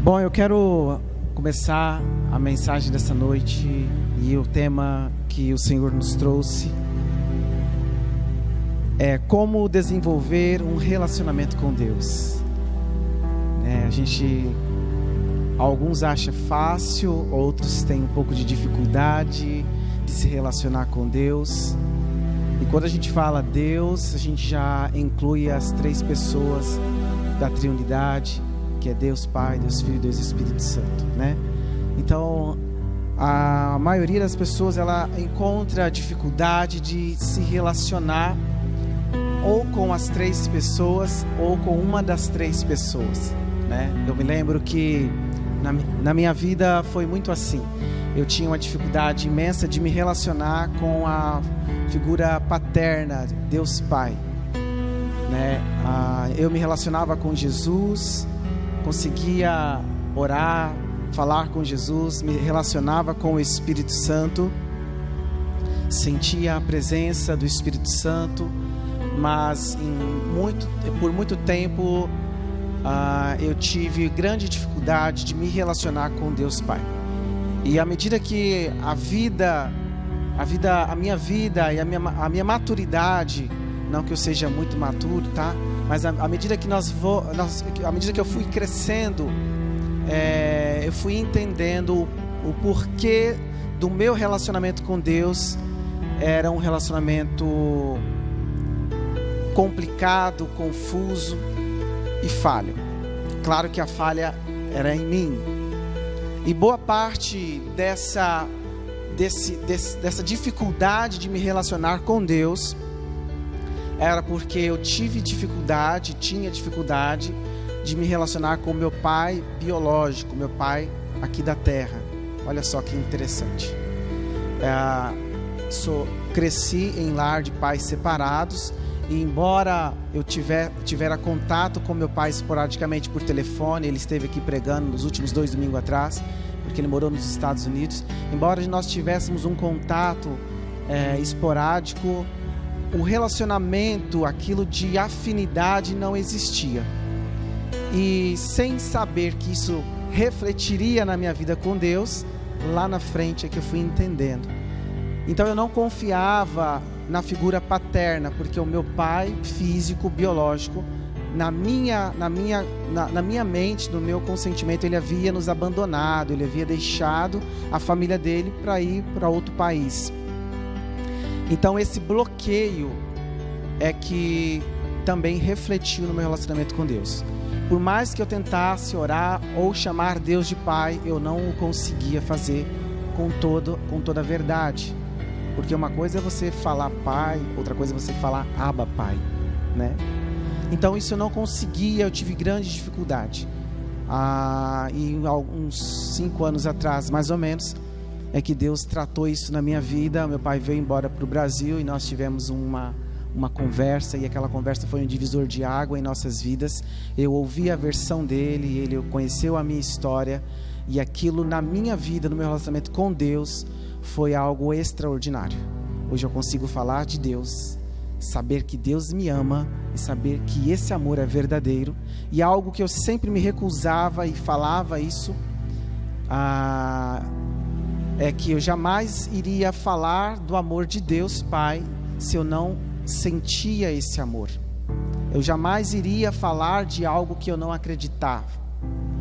Bom, eu quero começar a mensagem dessa noite e o tema que o Senhor nos trouxe é como desenvolver um relacionamento com Deus. Alguns acham fácil, outros têm um pouco de dificuldade de se relacionar com Deus. E quando a gente fala Deus, a gente já inclui as três pessoas da Trindade, que é Deus Pai, Deus Filho e Deus Espírito Santo, né? Então, a maioria das pessoas, ela encontra dificuldade de se relacionar ou com as três pessoas ou com uma das três pessoas, né? Eu me lembro que na minha vida foi muito assim. Eu tinha uma dificuldade imensa de me relacionar com a figura paterna, Deus Pai, né? Eu me relacionava com Jesus, conseguia orar, falar com Jesus, me relacionava com o Espírito Santo, sentia a presença do Espírito Santo, mas por muito tempo eu tive grande dificuldade de me relacionar com Deus Pai. E à medida que a minha vida e a minha maturidade, não que eu seja muito maturo, tá? Mas à medida que eu fui crescendo, eu fui entendendo o porquê do meu relacionamento com Deus era um relacionamento complicado, confuso e falho. Claro que a falha era em mim. E boa parte dessa dificuldade de me relacionar com Deus era porque eu tinha dificuldade de me relacionar com meu pai biológico, meu pai aqui da terra. Olha só que interessante. Cresci em lar de pais separados, e embora eu tivera contato com meu pai esporadicamente por telefone, ele esteve aqui pregando nos últimos 2 domingos atrás, porque ele morou nos Estados Unidos. Embora nós tivéssemos um contato esporádico, o relacionamento, aquilo de afinidade não existia. E sem saber que isso refletiria na minha vida com Deus, lá na frente é que eu fui entendendo. Então eu não confiava na figura paterna, porque o meu pai físico, biológico, na minha mente, no meu consentimento, ele havia nos abandonado, ele havia deixado a família dele para ir para outro país. Então esse bloqueio é que também refletiu no meu relacionamento com Deus. Por mais que eu tentasse orar ou chamar Deus de Pai, eu não o conseguia fazer com toda a verdade. Porque uma coisa é você falar Pai, outra coisa é você falar Abba Pai, né? Então isso eu não conseguia, eu tive grande dificuldade. E uns 5 anos atrás, mais ou menos, é que Deus tratou isso na minha vida. Meu pai veio embora para o Brasil e nós tivemos uma conversa, e aquela conversa foi um divisor de água em nossas vidas. Eu ouvi a versão dele, ele conheceu a minha história, e aquilo na minha vida, no meu relacionamento com Deus, foi algo extraordinário. Hoje eu consigo falar de Deus, saber que Deus me ama e saber que esse amor é verdadeiro, e algo que eu sempre me recusava e falava isso, é que eu jamais iria falar do amor de Deus Pai se eu não sentia esse amor. Eu jamais iria falar de algo que eu não acreditava,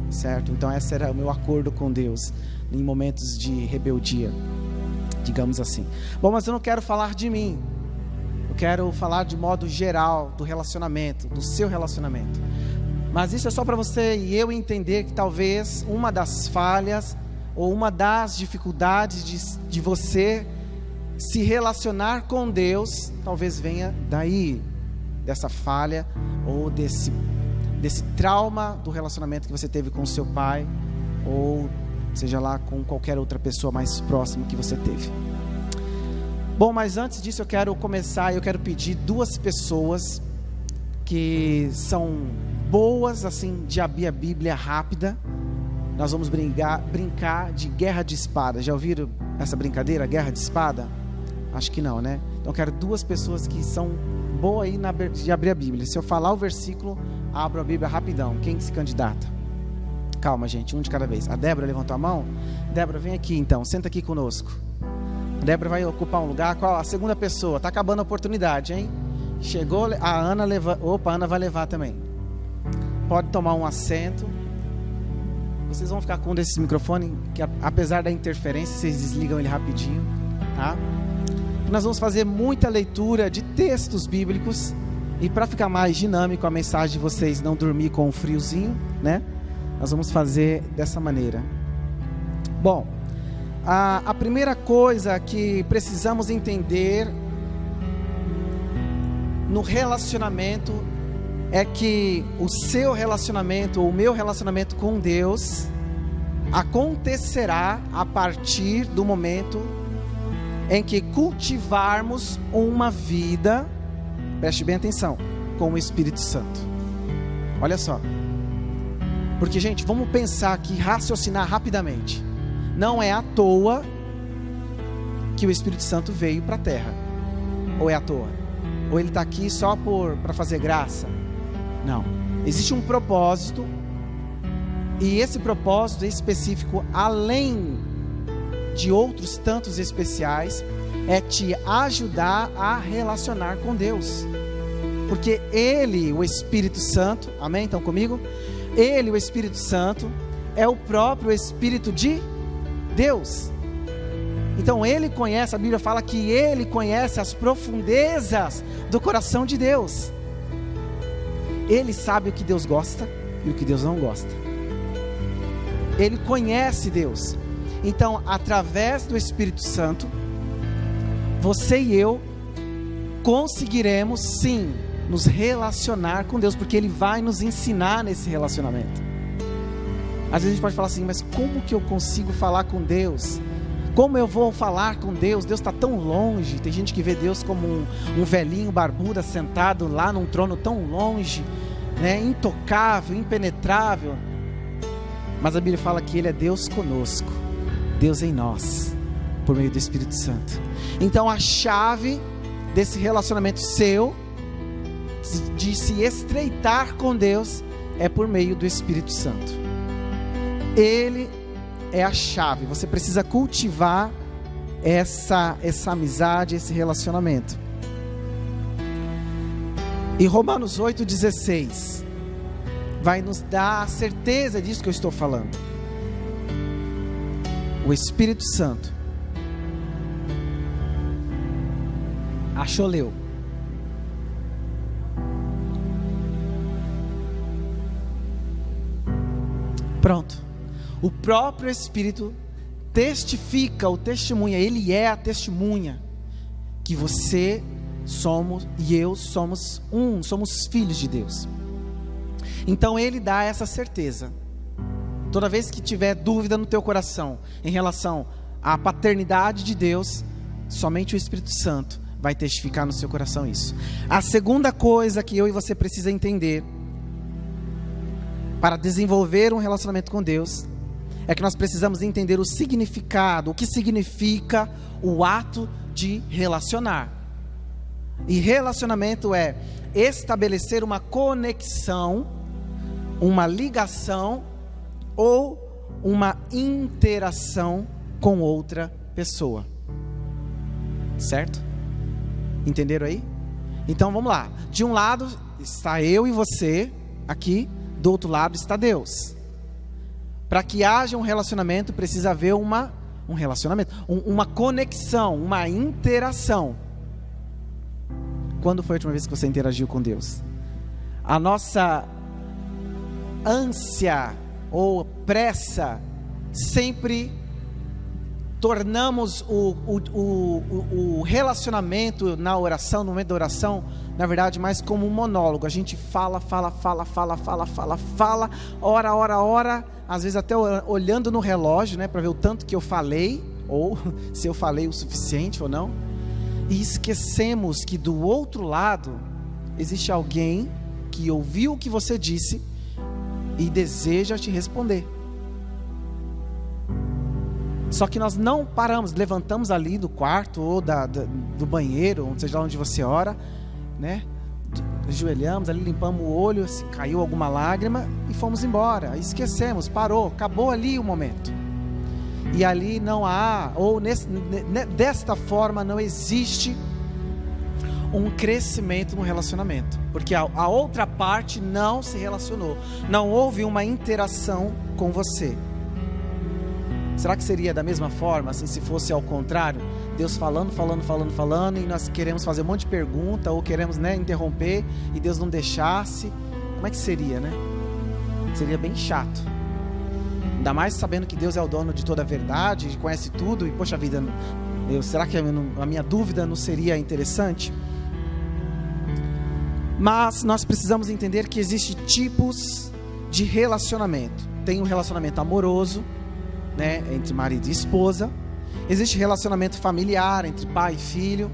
certo? Então esse era o meu acordo com Deus em momentos de rebeldia, digamos assim. Bom, mas eu não quero falar de mim. Eu quero falar de modo geral do relacionamento, do seu relacionamento. Mas isso é só para você e eu entender que talvez uma das falhas ou uma das dificuldades de você se relacionar com Deus, talvez venha daí, dessa falha ou desse trauma do relacionamento que você teve com o seu pai, ou seja lá com qualquer outra pessoa mais próxima que você teve. Bom, mas antes disso eu quero pedir 2 pessoas que são boas assim de abrir a Bíblia rápida. Nós vamos brincar de guerra de espada. Já ouviram essa brincadeira, guerra de espada? Acho que não, né? Então eu quero 2 pessoas que são boas aí de abrir a Bíblia. Se eu falar o versículo, abro a Bíblia rapidão. Quem se candidata? Calma, gente, um de cada vez. A Débora levantou a mão. Débora, vem aqui então, senta aqui conosco. A Débora vai ocupar um lugar. Qual a segunda pessoa? Tá acabando a oportunidade, hein? Chegou, a Ana Opa, a Ana vai levar também. Pode tomar um assento. Vocês vão ficar com um desses microfones, que apesar da interferência, vocês desligam ele rapidinho, tá? Nós vamos fazer muita leitura de textos bíblicos. E para ficar mais dinâmico, a mensagem de vocês não dormir com um friozinho, né? Nós vamos fazer dessa maneira. Bom, a primeira coisa que precisamos entender no relacionamento é que o seu relacionamento, ou o meu relacionamento com Deus, acontecerá a partir do momento em que cultivarmos uma vida, preste bem atenção, com o Espírito Santo. Olha só. Porque, gente, vamos pensar aqui, raciocinar rapidamente. Não é à toa que o Espírito Santo veio para a terra. Ou é à toa? Ou ele está aqui só para fazer graça? Não. Existe um propósito. E esse propósito específico, além de outros tantos especiais, é te ajudar a relacionar com Deus. Porque Ele, o Espírito Santo, amém? Estão comigo? Ele, o Espírito Santo, é o próprio Espírito de Deus. Então Ele conhece, a Bíblia fala que Ele conhece as profundezas do coração de Deus. Ele sabe o que Deus gosta e o que Deus não gosta. Ele conhece Deus. Então, através do Espírito Santo, você e eu conseguiremos sim nos relacionar com Deus, porque Ele vai nos ensinar nesse relacionamento. Às vezes a gente pode falar assim, mas como que eu consigo falar com Deus? Como eu vou falar com Deus? Deus está tão longe. Tem gente que vê Deus como um velhinho barbudo sentado lá num trono tão longe, né? Intocável, impenetrável. Mas a Bíblia fala que Ele é Deus conosco, Deus em nós, por meio do Espírito Santo. Então a chave desse relacionamento seu, de se estreitar com Deus, é por meio do Espírito Santo. Ele é a chave. Você precisa cultivar essa amizade, esse relacionamento. E Romanos 8,16 vai nos dar a certeza disso que eu estou falando. O Espírito Santo achou, leu. Pronto. O próprio Espírito testifica, ou testemunha, Ele é a testemunha que você somos e eu somos somos filhos de Deus. Então Ele dá essa certeza. Toda vez que tiver dúvida no teu coração em relação à paternidade de Deus, somente o Espírito Santo vai testificar no seu coração isso. A segunda coisa que eu e você precisa entender para desenvolver um relacionamento com Deus é que nós precisamos entender o significado, o que significa o ato de relacionar. E relacionamento é estabelecer uma conexão, uma ligação ou uma interação com outra pessoa. Certo? Entenderam aí? Então vamos lá. De um lado está eu e você aqui, do outro lado está Deus. Para que haja um relacionamento, precisa haver um relacionamento, uma conexão, uma interação. Quando foi a última vez que você interagiu com Deus? A nossa ânsia ou pressa, sempre tornamos o relacionamento na oração, no momento da oração, na verdade, mais como um monólogo. A gente fala, ora, às vezes até olhando no relógio, né, para ver o tanto que eu falei, ou se eu falei o suficiente ou não, e esquecemos que do outro lado existe alguém que ouviu o que você disse e deseja te responder. Só que nós não paramos, levantamos ali do quarto ou do banheiro, ou seja lá onde você ora, né? ajoelhamos ali, limpamos o olho, se caiu alguma lágrima e fomos embora. Esquecemos, parou, acabou ali o momento. E ali não há, ou desta forma não existe um crescimento no relacionamento, porque a outra parte não se relacionou, não houve uma interação com você. Será que seria da mesma forma, assim, se fosse ao contrário? Deus falando, e nós queremos fazer um monte de pergunta, ou queremos, interromper, e Deus não deixasse. Como é que seria, né? Seria bem chato. Ainda mais sabendo que Deus é o dono de toda a verdade, conhece tudo, e poxa vida, será que a minha dúvida não seria interessante? Mas nós precisamos entender que existem tipos de relacionamento. Tem um relacionamento amoroso, entre marido e esposa. Existe relacionamento familiar, entre pai e filho.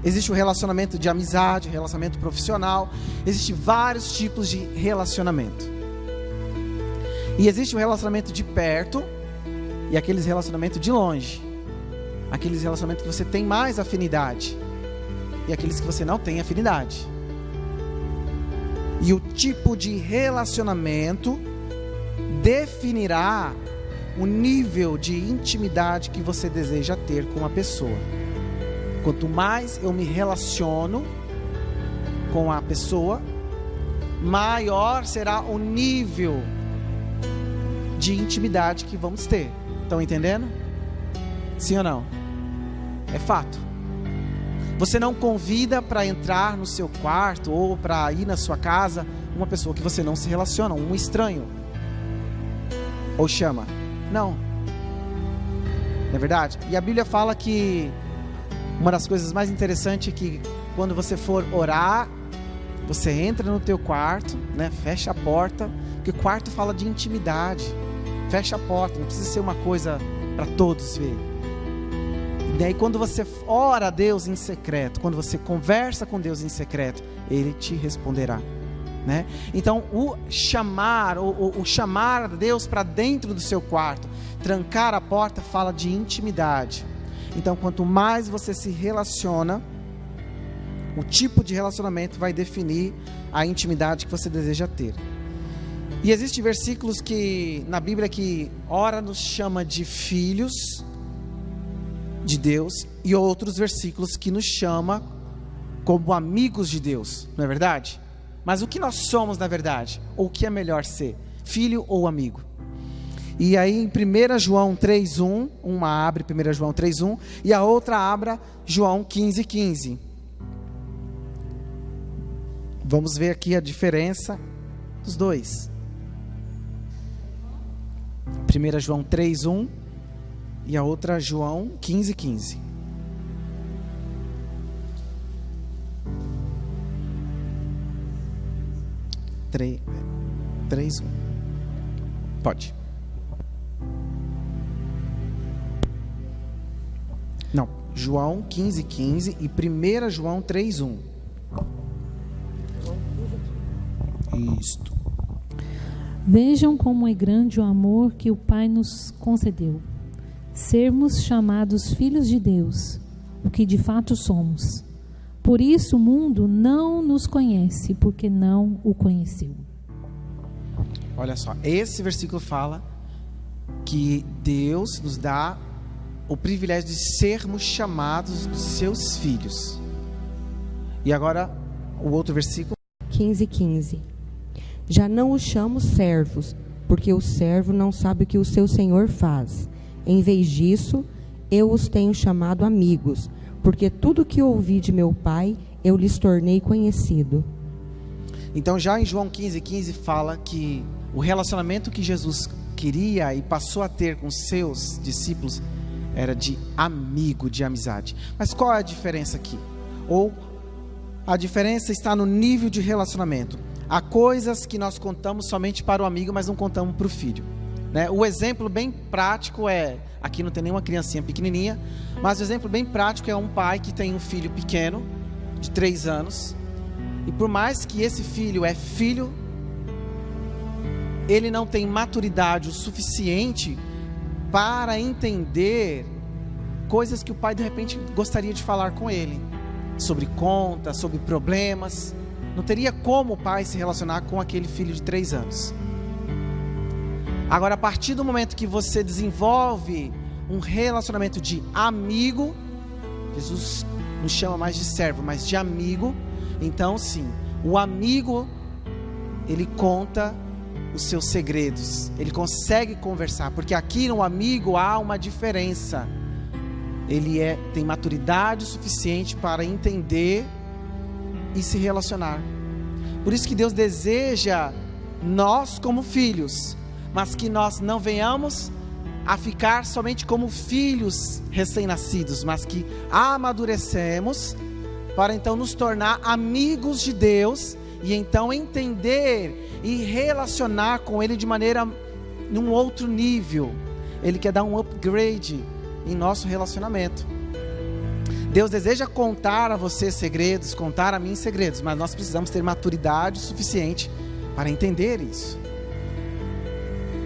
Existe o relacionamento de amizade, relacionamento profissional. Existem vários tipos de relacionamento. E existe o relacionamento de perto e aqueles relacionamentos de longe. Aqueles relacionamentos que você tem mais afinidade e aqueles que você não tem afinidade. E o tipo de relacionamento definirá o nível de intimidade que você deseja ter com a pessoa. Quanto mais eu me relaciono com a pessoa, maior será o nível de intimidade que vamos ter. Estão entendendo? Sim ou não? É fato. Você não convida para entrar no seu quarto ou para ir na sua casa uma pessoa que você não se relaciona, um estranho. Ou chama? Não. Não é verdade? E a Bíblia fala que uma das coisas mais interessantes é que quando você for orar, você entra no teu quarto, fecha a porta, porque quarto fala de intimidade. Fecha a porta, não precisa ser uma coisa para todos ver. E daí quando você ora a Deus em secreto, quando você conversa com Deus em secreto, Ele te responderá. Então o chamar a Deus para dentro do seu quarto, trancar a porta, fala de intimidade. Então quanto mais você se relaciona, o tipo de relacionamento vai definir a intimidade que você deseja ter. E existem versículos na Bíblia que ora nos chama de filhos de Deus, e outros versículos que nos chama como amigos de Deus, não é verdade? Mas o que nós somos na verdade? Ou o que é melhor ser? Filho ou amigo? E aí em 1 João 3:1, uma abre 1 João 3:1 e a outra abra João 15:15. Vamos ver aqui a diferença dos dois. 1 João 3:1 e a outra João 15:15. Três, um. Pode. Não, João 15:15 e 1 João 3:1. Isto. Vejam como é grande o amor que o Pai nos concedeu, sermos chamados filhos de Deus, o que de fato somos. Por isso o mundo não nos conhece, porque não o conheceu. Olha só, esse versículo fala que Deus nos dá o privilégio de sermos chamados de seus filhos. E agora o outro versículo 15:15. Já não os chamo servos, porque o servo não sabe o que o seu senhor faz. Em vez disso, eu os tenho chamado amigos, porque tudo que ouvi de meu Pai, eu lhes tornei conhecido. Então já em João 15:15 fala que o relacionamento que Jesus queria e passou a ter com seus discípulos era de amigo, de amizade. Mas qual é a diferença aqui? Ou a diferença está no nível de relacionamento. Há coisas que nós contamos somente para o amigo, mas não contamos para o filho. O exemplo bem prático é, aqui não tem nenhuma criancinha pequenininha, mas o exemplo bem prático é um pai que tem um filho pequeno, de 3 anos, e por mais que esse filho é filho, ele não tem maturidade o suficiente para entender coisas que o pai de repente gostaria de falar com ele, sobre conta, sobre problemas. Não teria como o pai se relacionar com aquele filho de 3 anos. Agora, a partir do momento que você desenvolve um relacionamento de amigo, Jesus não chama mais de servo, mas de amigo. Então sim, o amigo, ele conta os seus segredos, ele consegue conversar, porque aqui no amigo há uma diferença. Ele tem maturidade suficiente para entender e se relacionar. Por isso que Deus deseja nós como filhos, mas que nós não venhamos a ficar somente como filhos recém-nascidos, mas que amadurecemos para então nos tornar amigos de Deus e então entender e relacionar com Ele de maneira num outro nível. Ele quer dar um upgrade em nosso relacionamento. Deus deseja contar a você segredos, contar a mim segredos, mas nós precisamos ter maturidade suficiente para entender isso.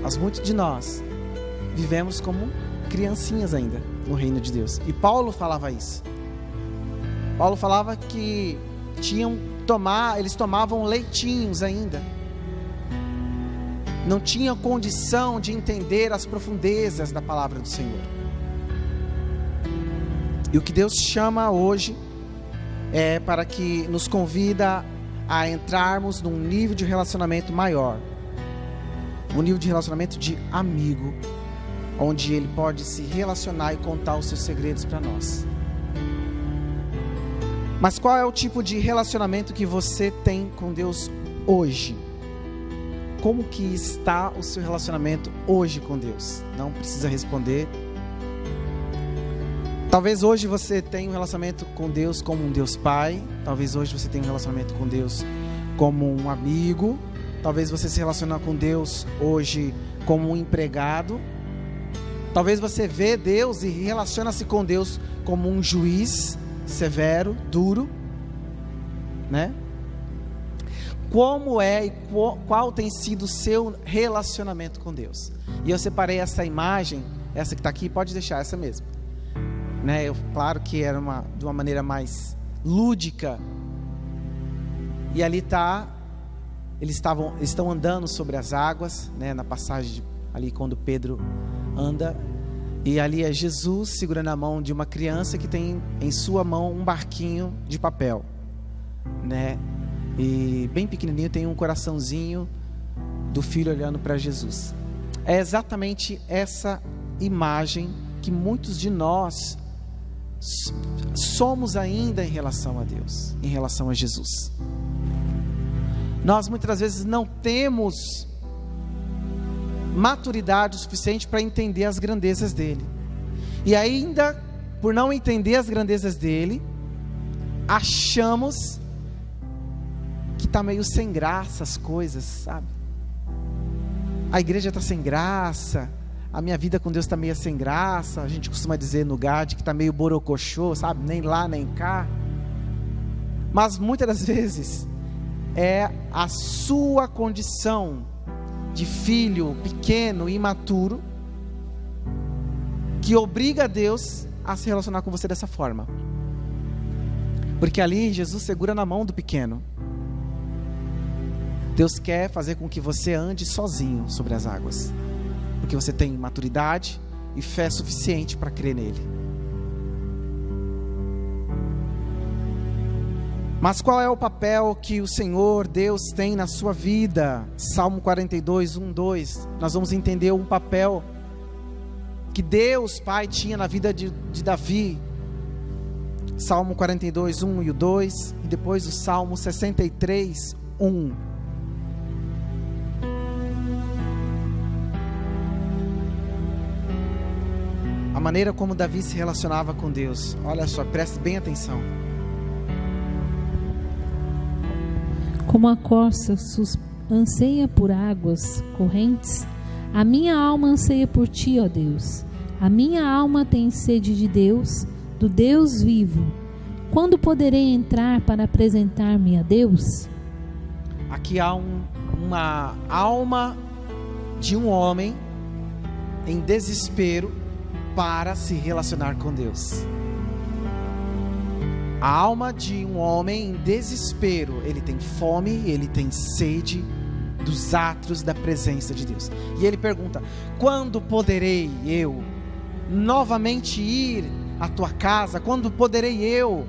Mas muitos de nós vivemos como criancinhas ainda no reino de Deus. E Paulo falava isso. Paulo falava que eles tomavam leitinhos ainda. Não tinham condição de entender as profundezas da palavra do Senhor. E o que Deus chama hoje é para que nos convida a entrarmos num nível de relacionamento maior. Um nível de relacionamento de amigo, onde Ele pode se relacionar e contar os seus segredos para nós. Mas qual é o tipo de relacionamento que você tem com Deus hoje? Como que está o seu relacionamento hoje com Deus? Não precisa responder. Talvez hoje você tenha um relacionamento com Deus como um Deus Pai. Talvez hoje você tenha um relacionamento com Deus como um amigo. Talvez você se relacione com Deus hoje como um empregado. Talvez você vê Deus e relaciona-se com Deus como um juiz severo, duro, né? Como é e qual tem sido o seu relacionamento com Deus? E eu separei essa imagem, essa que está aqui, pode deixar essa mesmo, né? Claro que era de uma maneira mais lúdica. E ali está, eles estão andando sobre as águas, né? Na passagem ali quando Pedro anda. E ali é Jesus segurando a mão de uma criança que tem em sua mão um barquinho de papel, né? E bem pequenininho tem um coraçãozinho do filho olhando para Jesus. É exatamente essa imagem que muitos de nós somos ainda em relação a Deus, em relação a Jesus. Nós muitas vezes não temos maturidade o suficiente para entender as grandezas dele. E ainda, por não entender as grandezas dele, achamos que está meio sem graça as coisas, sabe? A igreja está sem graça, a minha vida com Deus está meio sem graça. A gente costuma dizer no GAD que está meio borocochô, sabe? Nem lá, nem cá. Mas muitas das vezes é a sua condição de filho pequeno, imaturo, que obriga a Deus a se relacionar com você dessa forma. Porque ali Jesus segura na mão do pequeno. Deus quer fazer com que você ande sozinho sobre as águas, porque você tem maturidade e fé suficiente para crer nele. Mas qual é o papel que o Senhor Deus tem na sua vida? Salmo 42, 1, 2. Nós vamos entender um papel que Deus Pai tinha na vida de Davi. Salmo 42, 1 e o 2. E depois o Salmo 63, 1. A maneira como Davi se relacionava com Deus. Olha só, preste bem atenção. Como a corça anseia por águas correntes, a minha alma anseia por ti, ó Deus. A minha alma tem sede de Deus, do Deus vivo. Quando poderei entrar para apresentar-me a Deus? Aqui há uma alma de um homem em desespero para se relacionar com Deus. A alma de um homem em desespero, ele tem fome, ele tem sede dos atos da presença de Deus. E ele pergunta: quando poderei eu novamente ir à tua casa? Quando poderei eu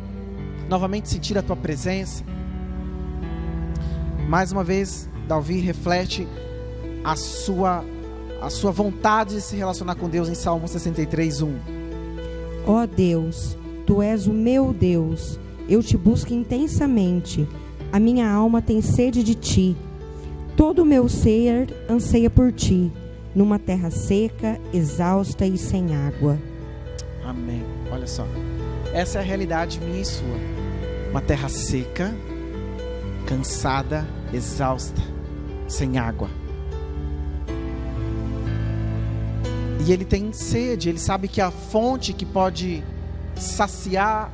novamente sentir a tua presença? Mais uma vez, Davi reflete a sua vontade de se relacionar com Deus em Salmo 63:1. Ó Deus, Tu és o meu Deus, eu te busco intensamente, a minha alma tem sede de Ti, todo o meu ser anseia por Ti, numa terra seca, exausta e sem água. Amém. Olha só, essa é a realidade minha e sua. Uma terra seca, cansada, exausta, sem água. E ele tem sede, ele sabe que a fonte que pode saciar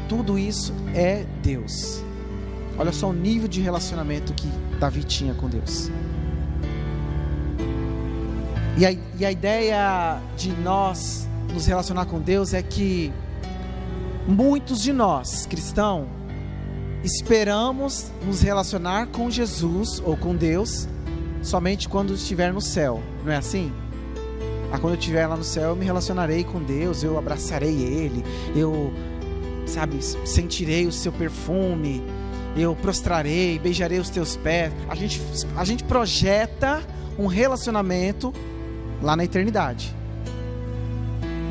tudo isso é Deus. Olha só o nível de relacionamento que Davi tinha com Deus. E a ideia de nós nos relacionar com Deus é que muitos de nós, cristãos, esperamos nos relacionar com Jesus ou com Deus somente quando estiver no céu, não é assim? Quando eu estiver lá no céu, eu me relacionarei com Deus, eu abraçarei Ele, eu, sentirei o seu perfume, eu prostrarei, beijarei os teus pés. A gente projeta um relacionamento lá na eternidade.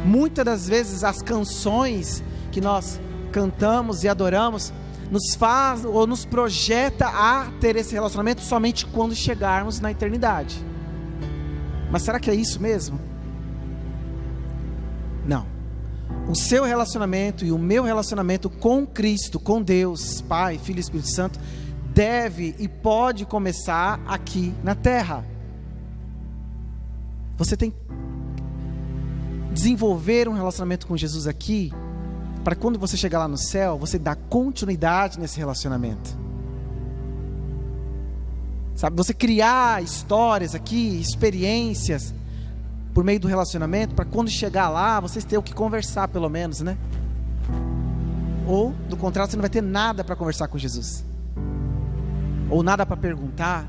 Muitas das vezes as canções que nós cantamos e adoramos nos faz ou nos projeta a ter esse relacionamento somente quando chegarmos na eternidade. Mas será que é isso mesmo? Não. O seu relacionamento e o meu relacionamento com Cristo, com Deus, Pai, Filho e Espírito Santo, deve e pode começar aqui na terra. Você tem que desenvolver um relacionamento com Jesus aqui, para quando você chegar lá no céu, você dar continuidade nesse relacionamento. Sabe, você criar histórias aqui, experiências, por meio do relacionamento, para quando chegar lá, vocês tenham o que conversar pelo menos, né? Ou, do contrário, você não vai ter nada para conversar com Jesus. Ou nada para perguntar.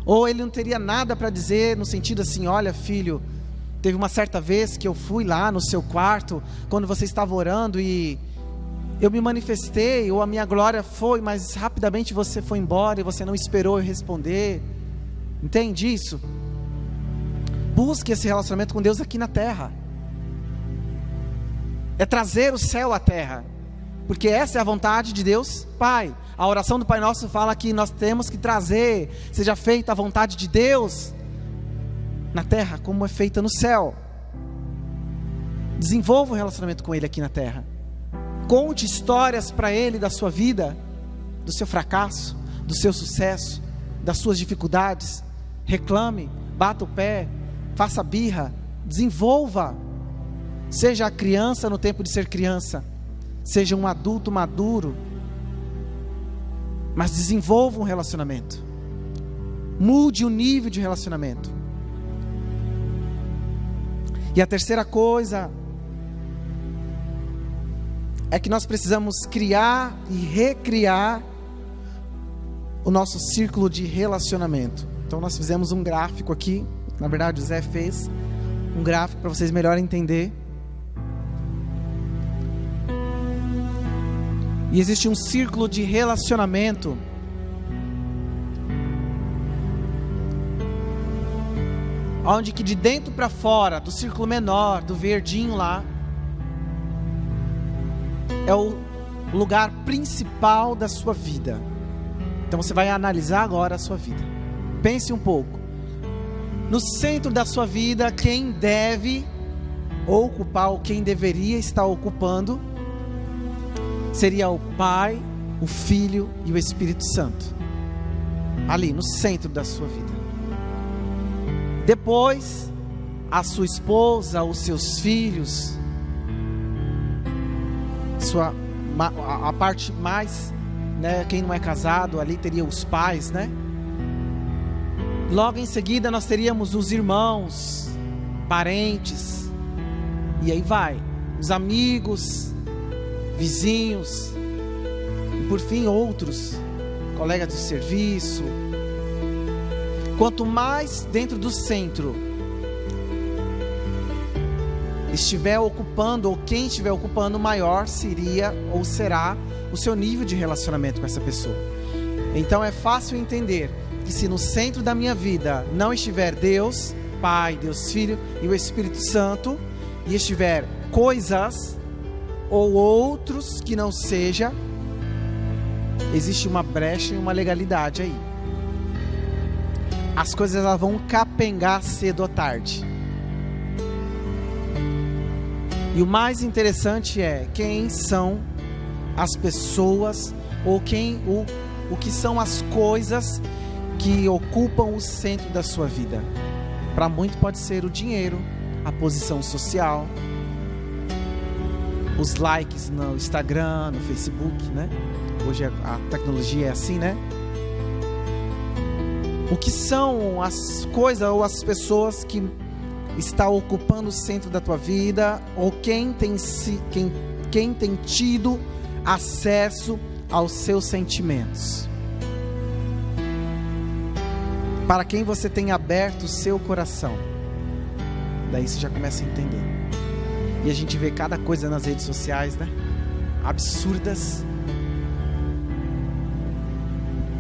Ou ele não teria nada para dizer, no sentido assim: olha filho, teve uma certa vez que eu fui lá no seu quarto, quando você estava orando, e eu me manifestei, ou a minha glória foi, mas rapidamente você foi embora, e você não esperou eu responder. Entende isso? Busque esse relacionamento com Deus aqui na terra. É trazer o céu à terra, porque essa é a vontade de Deus Pai. A oração do Pai Nosso fala que nós temos que trazer, seja feita a vontade de Deus na terra, como é feita no céu. Desenvolva um relacionamento com Ele aqui na terra. Conte histórias para Ele da sua vida, do seu fracasso, do seu sucesso, das suas dificuldades. Reclame, bata o pé, faça birra, desenvolva. Seja a criança no tempo de ser criança, seja um adulto maduro, mas desenvolva um relacionamento. Mude o nível de relacionamento. E a terceira coisa é que nós precisamos criar e recriar o nosso círculo de relacionamento. Então nós fizemos um gráfico aqui, na verdade o Zé fez um gráfico para vocês melhor entender. E existe um círculo de relacionamento onde que de dentro para fora, do círculo menor, do verdinho lá, é o lugar principal da sua vida. Então você vai analisar agora a sua vida. Pense um pouco. No centro da sua vida, quem deve ocupar, ou quem deveria estar ocupando, seria o Pai, o Filho e o Espírito Santo. Ali, no centro da sua vida. Depois, a sua esposa, os seus filhos, a parte mais, né, quem não é casado, ali teria os pais, né? Logo em seguida nós teríamos os irmãos, parentes, e aí vai, os amigos, vizinhos, e por fim outros, colegas de serviço. Quanto mais dentro do centro estiver ocupando, ou quem estiver ocupando, maior seria ou será o seu nível de relacionamento com essa pessoa. Então é fácil entender que se no centro da minha vida não estiver Deus Pai, Deus Filho e o Espírito Santo, e estiver coisas ou outros que não seja, existe uma brecha e uma legalidade aí. As coisas elas vão capengar cedo ou tarde. E o mais interessante é quem são as pessoas, ou o que são as coisas que ocupam o centro da sua vida. Para muitos pode ser o dinheiro, a posição social, os likes no Instagram, no Facebook, né? Hoje a tecnologia é assim, né? O que são as coisas ou as pessoas que está ocupando o centro da tua vida, ou quem tem tido acesso aos seus sentimentos? Para quem você tem aberto o seu coração? Daí você já começa a entender. E a gente vê cada coisa nas redes sociais, né? Absurdas.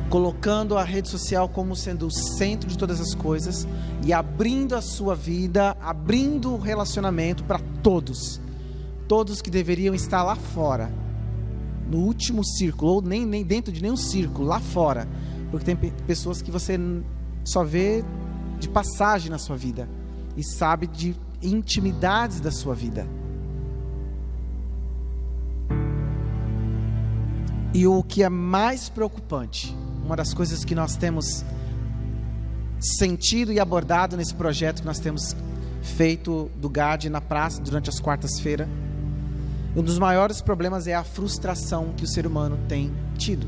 Colocando a rede social como sendo o centro de todas as coisas e abrindo a sua vida, abrindo o relacionamento para todos. Todos que deveriam estar lá fora, no último círculo, ou nem dentro de nenhum círculo, lá fora. Porque tem pessoas que você só vê de passagem na sua vida e sabe de intimidades da sua vida. E o que é mais preocupante, uma das coisas que nós temos sentido e abordado nesse projeto que nós temos feito do GAD na praça durante as quartas-feiras, um dos maiores problemas é a frustração que o ser humano tem tido.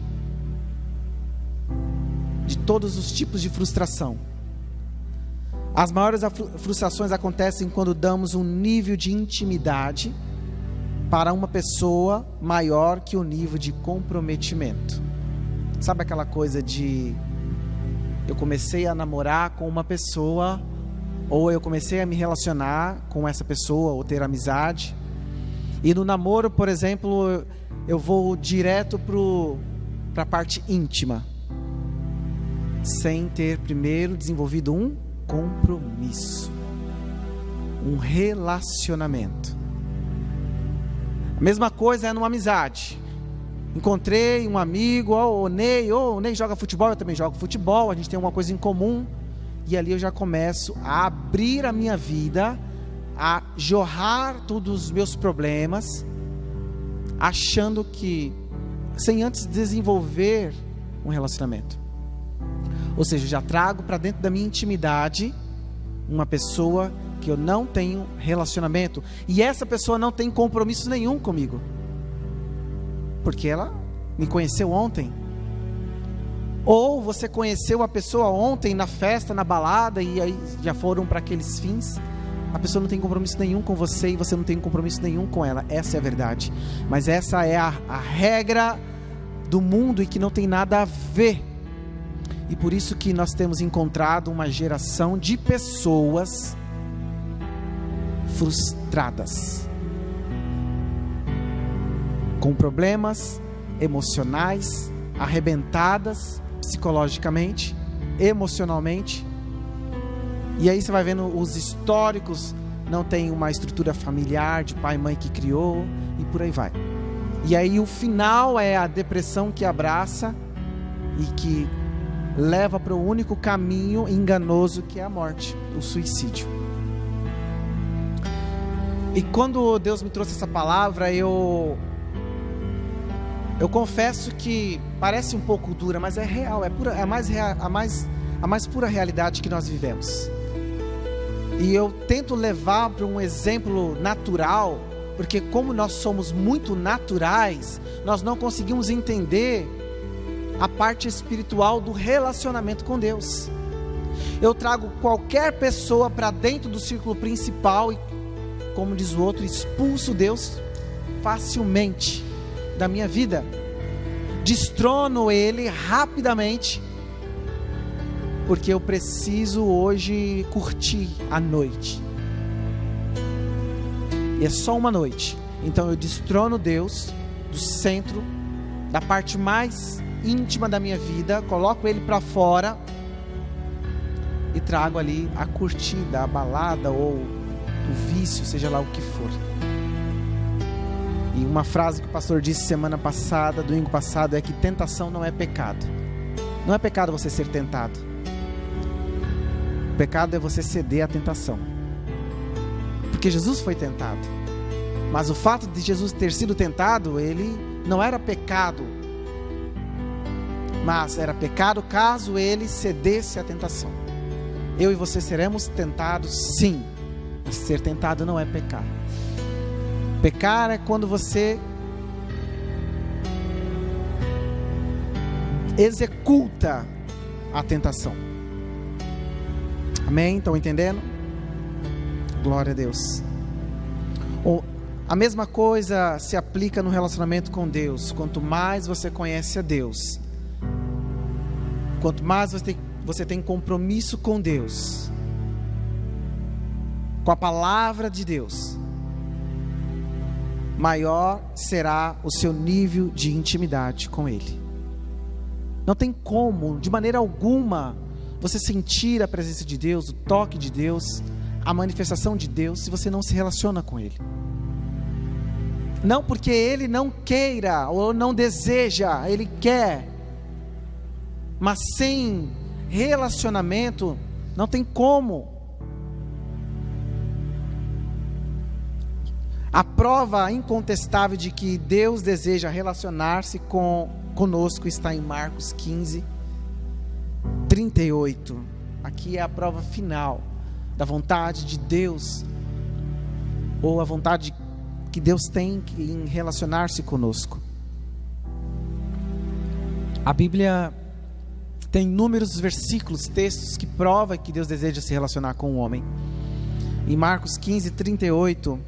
De todos os tipos de frustração. As maiores frustrações acontecem quando damos um nível de intimidade para uma pessoa maior que o nível de comprometimento. Sabe aquela coisa de eu comecei a namorar com uma pessoa, ou eu comecei a me relacionar com essa pessoa, ou ter amizade, e no namoro, por exemplo, eu vou direto para a parte íntima, sem ter primeiro desenvolvido um compromisso, um relacionamento. A mesma coisa é numa amizade. Encontrei um amigo, o Ney joga futebol, eu também jogo futebol, a gente tem uma coisa em comum, e ali eu já começo a abrir a minha vida, a jorrar todos os meus problemas, achando que, sem antes desenvolver um relacionamento. Ou seja, eu já trago para dentro da minha intimidade uma pessoa que eu não tenho relacionamento, e essa pessoa não tem compromisso nenhum comigo, porque ela me conheceu ontem. Ou você conheceu a pessoa ontem na festa, na balada, e aí já foram para aqueles fins. A pessoa não tem compromisso nenhum com você e você não tem compromisso nenhum com ela. Essa é a verdade. Mas essa é a regra do mundo e que não tem nada a ver. E por isso que nós temos encontrado uma geração de pessoas frustradas, com problemas emocionais, arrebentadas psicologicamente, emocionalmente. E aí você vai vendo os históricos, não tem uma estrutura familiar de pai e mãe que criou, e por aí vai. E aí o final é a depressão que abraça e que leva para o único caminho enganoso, que é a morte, o suicídio. E quando Deus me trouxe essa palavra, eu confesso que parece um pouco dura, mas é real, é a mais pura realidade que nós vivemos. E eu tento levar para um exemplo natural, porque como nós somos muito naturais, nós não conseguimos entender a parte espiritual do relacionamento com Deus. Eu trago qualquer pessoa para dentro do círculo principal e, como diz o outro, expulso Deus facilmente. da minha vida. Destrono ele rapidamente, porque eu preciso hoje curtir a noite. E é só uma noite. Então eu destrono Deus do centro, da parte mais íntima da minha vida, coloco ele para fora e trago ali a curtida, a balada ou o vício, seja lá o que for. E uma frase que o pastor disse semana passada, domingo passado, é que tentação não é pecado. Não é pecado você ser tentado. O pecado é você ceder à tentação. Porque Jesus foi tentado. Mas o fato de Jesus ter sido tentado, ele não era pecado. Mas era pecado caso ele cedesse à tentação. Eu e você seremos tentados, sim. Mas ser tentado não é pecar. Pecar é quando você executa a tentação. Amém? Estão entendendo? Glória a Deus. A mesma coisa se aplica no relacionamento com Deus. Quanto mais você conhece a Deus, quanto mais você tem compromisso com Deus, com a palavra de Deus, maior será o seu nível de intimidade com Ele. Não tem como, de maneira alguma, você sentir a presença de Deus, o toque de Deus, a manifestação de Deus, se você não se relaciona com Ele. Não porque Ele não queira ou não deseja, Ele quer. Mas sem relacionamento, não tem como. A prova incontestável de que Deus deseja relacionar-se conosco está em Marcos 15, 38. Aqui é a prova final da vontade de Deus, ou a vontade que Deus tem em relacionar-se conosco. A Bíblia tem inúmeros versículos, textos que provam que Deus deseja se relacionar com o homem. Em Marcos 15, 38...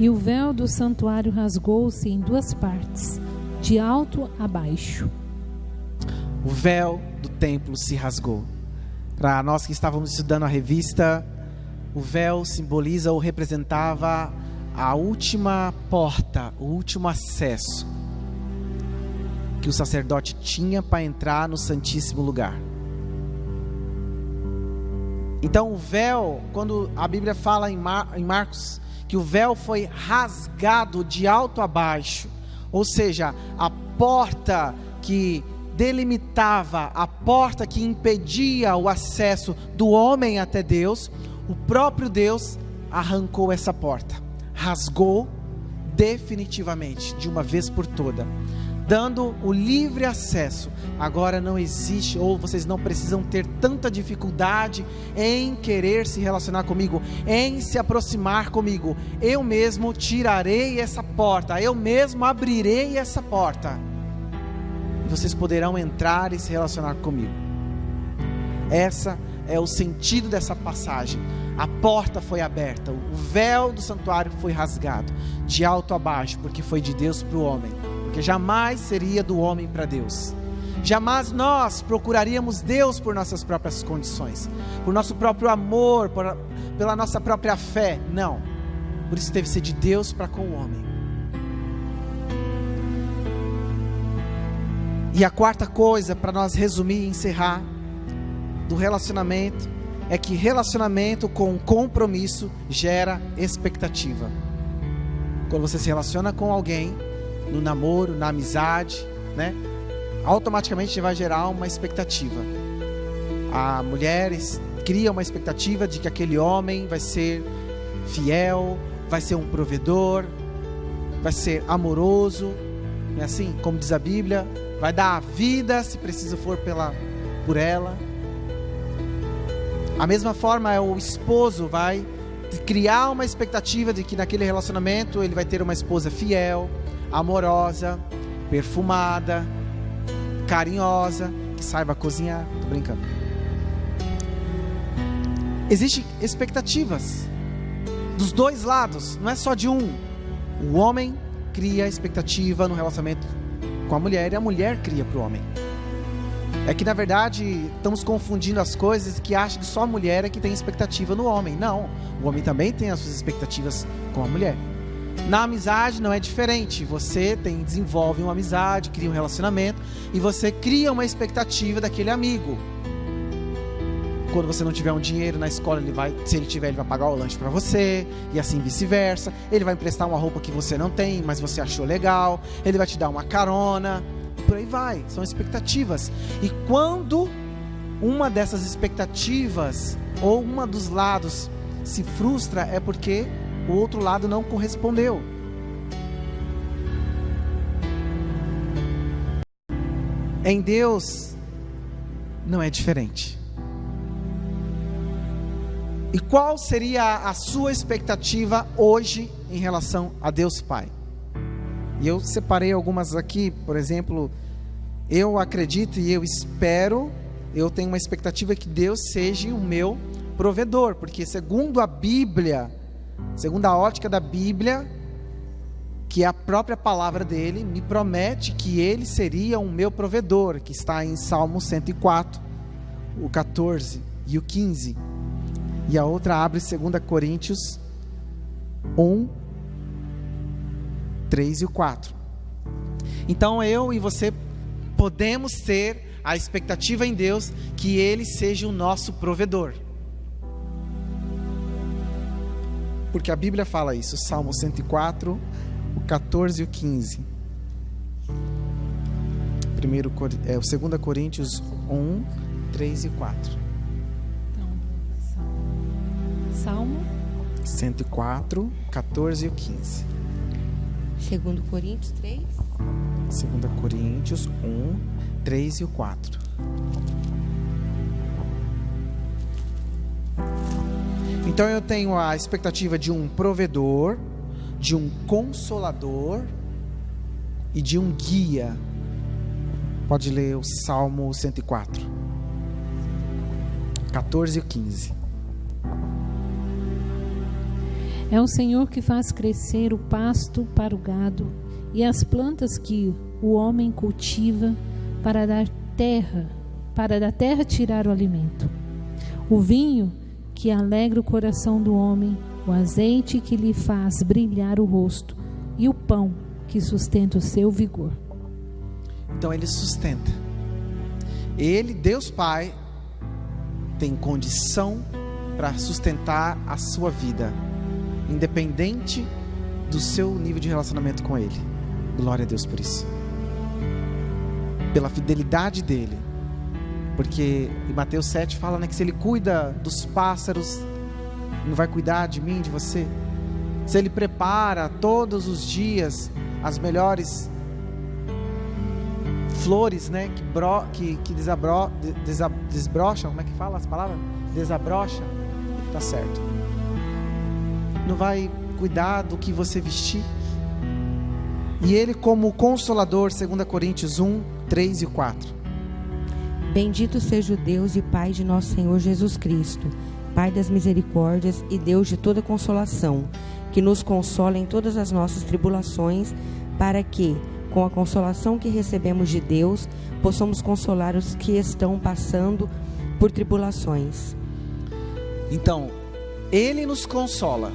E o véu do santuário rasgou-se em duas partes, de alto a baixo. O véu do templo se rasgou. Para nós que estávamos estudando a revista, o véu simboliza ou representava a última porta, o último acesso que o sacerdote tinha para entrar no Santíssimo Lugar. Então o véu, quando a Bíblia fala em Marcos, que o véu foi rasgado de alto a baixo, ou seja, a porta que delimitava, a porta que impedia o acesso do homem até Deus, o próprio Deus arrancou essa porta, rasgou definitivamente, de uma vez por toda, dando o livre acesso. Agora não existe, ou vocês não precisam ter tanta dificuldade em querer se relacionar comigo, em se aproximar comigo. Eu mesmo tirarei essa porta, eu mesmo abrirei essa porta, e vocês poderão entrar e se relacionar comigo. Essa é o sentido dessa passagem. A porta foi aberta, o véu do santuário foi rasgado, de alto a baixo, porque foi de Deus para o homem, porque jamais seria do homem para Deus. Jamais nós procuraríamos Deus por nossas próprias condições, por nosso próprio amor, pela nossa própria fé. Não, por isso teve que ser de Deus para com o homem. E a quarta coisa, para nós resumir e encerrar, do relacionamento, é que relacionamento com compromisso gera expectativa. Quando você se relaciona com alguém, no namoro, na amizade, né, automaticamente vai gerar uma expectativa. A mulher cria uma expectativa de que aquele homem vai ser fiel, vai ser um provedor, vai ser amoroso, não é assim? Como diz a Bíblia, vai dar a vida, se preciso for por ela. A mesma forma, o esposo vai criar uma expectativa de que naquele relacionamento ele vai ter uma esposa fiel, amorosa, perfumada, carinhosa, que saiba cozinhar. Tô brincando. Existem expectativas dos dois lados, não é só de um. O homem cria expectativa no relacionamento com a mulher e a mulher cria para o homem. É que na verdade estamos confundindo as coisas, que acham que só a mulher é que tem expectativa no homem. Não, o homem também tem as suas expectativas com a mulher. Na amizade não é diferente. Você desenvolve uma amizade, cria um relacionamento e você cria uma expectativa daquele amigo. Quando você não tiver um dinheiro na escola, se ele tiver, ele vai pagar o lanche para você, e assim vice-versa. Ele vai emprestar uma roupa que você não tem, mas você achou legal. Ele vai te dar uma carona, por aí vai. São expectativas. E quando uma dessas expectativas ou uma dos lados se frustra, é porque o outro lado não correspondeu. Em Deus não é diferente. E qual seria a sua expectativa hoje em relação a Deus Pai? E eu separei algumas aqui. Por exemplo, eu acredito e eu espero, eu tenho uma expectativa que Deus seja o meu provedor, porque segundo a Bíblia, segundo a ótica da Bíblia, que é a própria palavra dele, me promete que ele seria o meu provedor, que está em Salmo 104, o 14 e o 15. E a outra abre 2 Coríntios 1, 3 e o 4. Então eu e você podemos ter a expectativa em Deus que Ele seja o nosso provedor. Porque a Bíblia fala isso, Salmo 104, o 14 e o 15. 2 Coríntios 1, 3 e 4. Salmo 104, 14 e o 15. 2 Coríntios 3. 2 Coríntios 1, 3 e o 4. Então eu tenho a expectativa de um provedor, de um consolador e de um guia. Pode ler o Salmo 104, 14 e 15. É o Senhor que faz crescer o pasto para o gado e as plantas que o homem cultiva para da terra tirar o alimento. O vinho que alegra o coração do homem, o azeite que lhe faz brilhar o rosto e o pão que sustenta o seu vigor. Então ele sustenta. Ele, Deus Pai, tem condição para sustentar a sua vida, independente do seu nível de relacionamento com Ele. Glória a Deus por isso, pela fidelidade dEle. Porque em Mateus 7 fala, que se Ele cuida dos pássaros, não vai cuidar de mim, de você? Se Ele prepara todos os dias as melhores flores, que desabrocham, como é que fala as palavras? Desabrocha, tá certo. Não vai cuidar do que você vestir? E Ele como Consolador, 2 Coríntios 1, 3 e 4. Bendito seja o Deus e Pai de nosso Senhor Jesus Cristo, Pai das misericórdias e Deus de toda consolação, que nos consola em todas as nossas tribulações, para que, com a consolação que recebemos de Deus, possamos consolar os que estão passando por tribulações. Então, Ele nos consola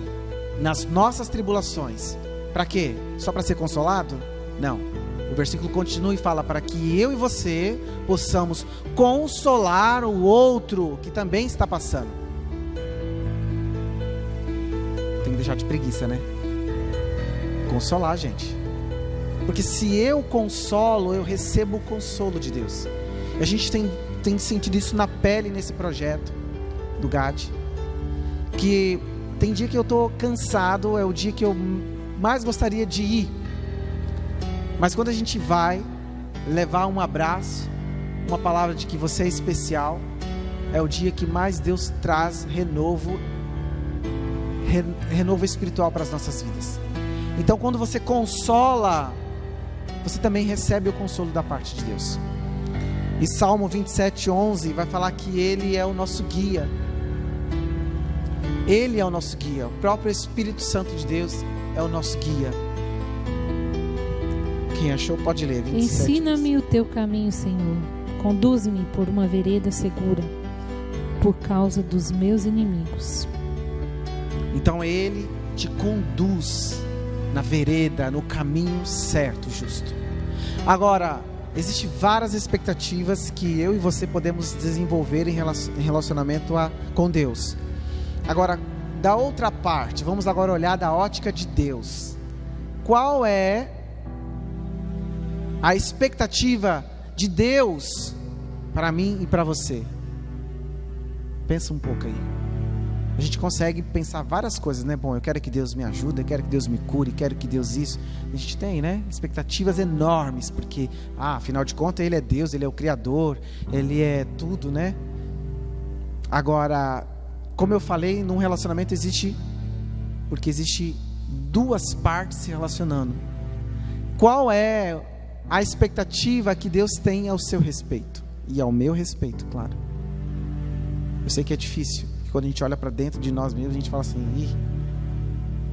nas nossas tribulações. Para quê? Só para ser consolado? Não. O versículo continua e fala para que eu e você possamos consolar o outro que também está passando. Tem que deixar de preguiça, né? Consolar, gente. Porque se eu consolo, eu recebo o consolo de Deus. E a gente tem sentido isso na pele nesse projeto do GAD. Que tem dia que eu estou cansado, é o dia que eu mais gostaria de ir. Mas quando a gente vai levar um abraço, uma palavra de que você é especial, é o dia que mais Deus traz renovo espiritual para as nossas vidas. Então quando você consola, você também recebe o consolo da parte de Deus. E Salmo 27:11 vai falar que Ele é o nosso guia. Ele é o nosso guia. O próprio Espírito Santo de Deus é o nosso guia. Quem achou pode ler. 27. Ensina-me o teu caminho, Senhor. Conduz-me por uma vereda segura, por causa dos meus inimigos. Então Ele te conduz na vereda, no caminho certo, justo. Agora, existem várias expectativas que eu e você podemos desenvolver em relacionamento com Deus. Agora, da outra parte, vamos agora olhar da ótica de Deus. Qual é a expectativa de Deus para mim e para você? Pensa um pouco aí. A gente consegue pensar várias coisas, né? Bom, eu quero que Deus me ajude, eu quero que Deus me cure, quero que Deus isso. A gente tem, né? Expectativas enormes, porque, afinal de contas, Ele é Deus, Ele é o Criador, Ele é tudo, né? Agora, como eu falei, num relacionamento existe duas partes se relacionando. Qual é a expectativa que Deus tem ao seu respeito? E ao meu respeito, claro. Eu sei que é difícil, porque quando a gente olha para dentro de nós mesmos, a gente fala assim: